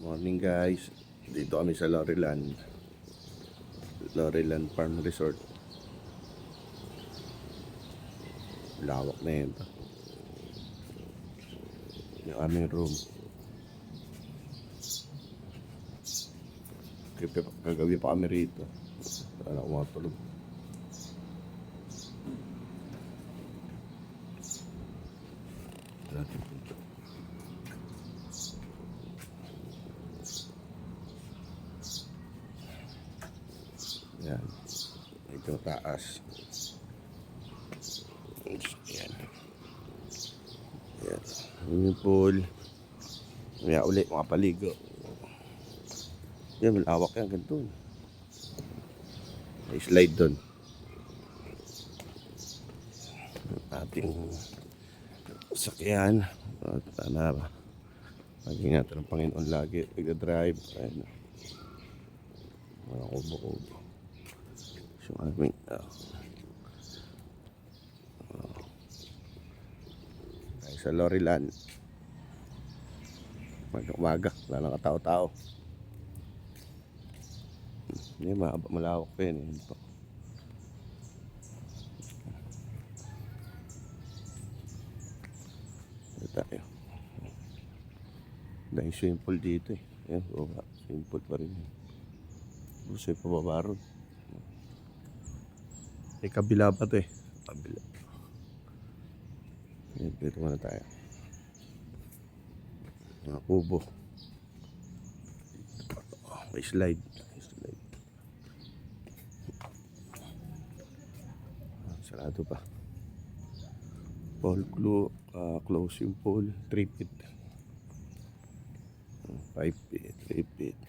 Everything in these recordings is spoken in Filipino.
Morning guys, dito kami sa Loreland Farm Resort. Lawak na yun. Yung aming room. Kagabi pa kami rito. Wala akong matulog. Yan. Ito taas. Yan. Yan. Yung pool. Kaya ulit mga paligo. Yan, malawak yan. Ganito. May slide doon. Ating sakyan. At ba? Mag-ingatan ng Panginoon lagi. Pagdadrive. Ayun. Mga kubo-kubo. So, aming sa Loreland. Umaga, wala nang katao-tao. Hindi, malawak pa yun. Ito tayo. Dahil swimming pool dito eh. Yan, swimming pool pa rin. Gusto yung pababa ron. Eh, kabila pa to eh. Kabila. Yan, dito muna tayo. Mga kubo. May slide. Sarado pa. Pool close yung pool. 3 feet. 5 feet. 3 feet.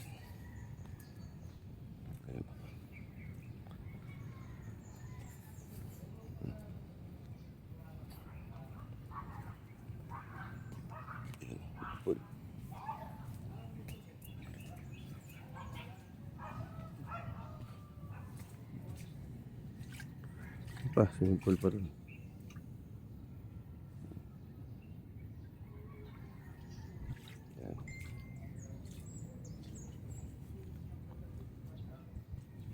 Swimming pool pa rin. Yan.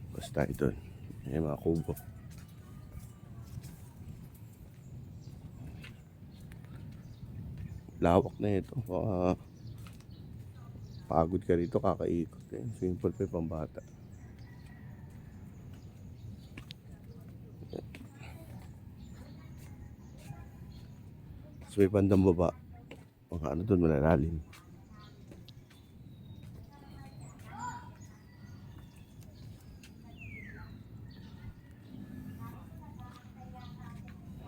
Basta ito. May mga kubo. Lawak na ito. Pagod ka rito, kakaikot. Swimming pool pa yung pambata. So may bandang baba. Mga ano doon, malalalim.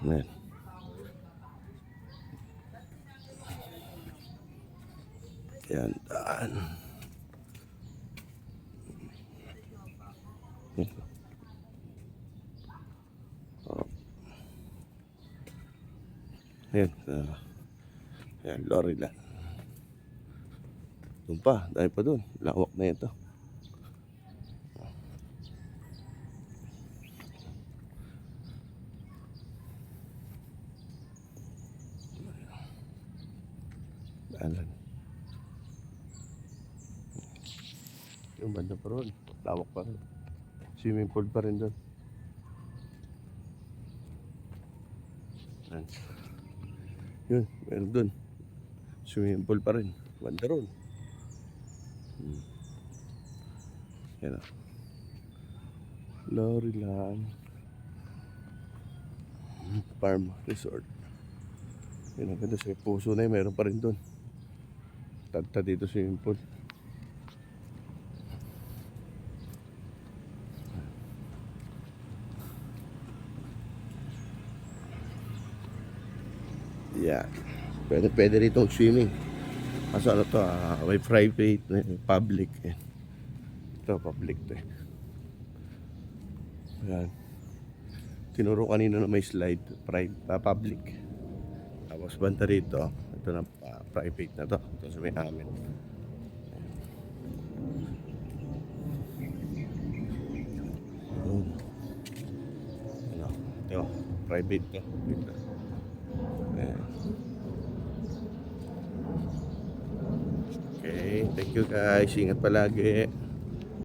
Ayan. Ayan, daan. Ayan, ayan, Loreland. Doon pa, dahil pa doon. Lawak na ito. Daanan. Yung banda pa ron. Lawak pa rin. Swimming pool pa rin doon. Ayan. Yun, meron doon. Swimming pool pa rin. Banda ron. Yan o. Loreland Farm Resort. Yan ang ganda sa puso na yun. Meron pa rin doon. Tagta dito swimming pool. Yan. Pwede rito swimming. Kaso ano to, may private, may public. Ito, public to eh. Ayan. Tinuro kanina na may slide, public. Tapos banda rito, ito na private na to. Ito sa may amin. Ano, ito, private to. Ayan. Okay. Thank you guys. Ingat palagi.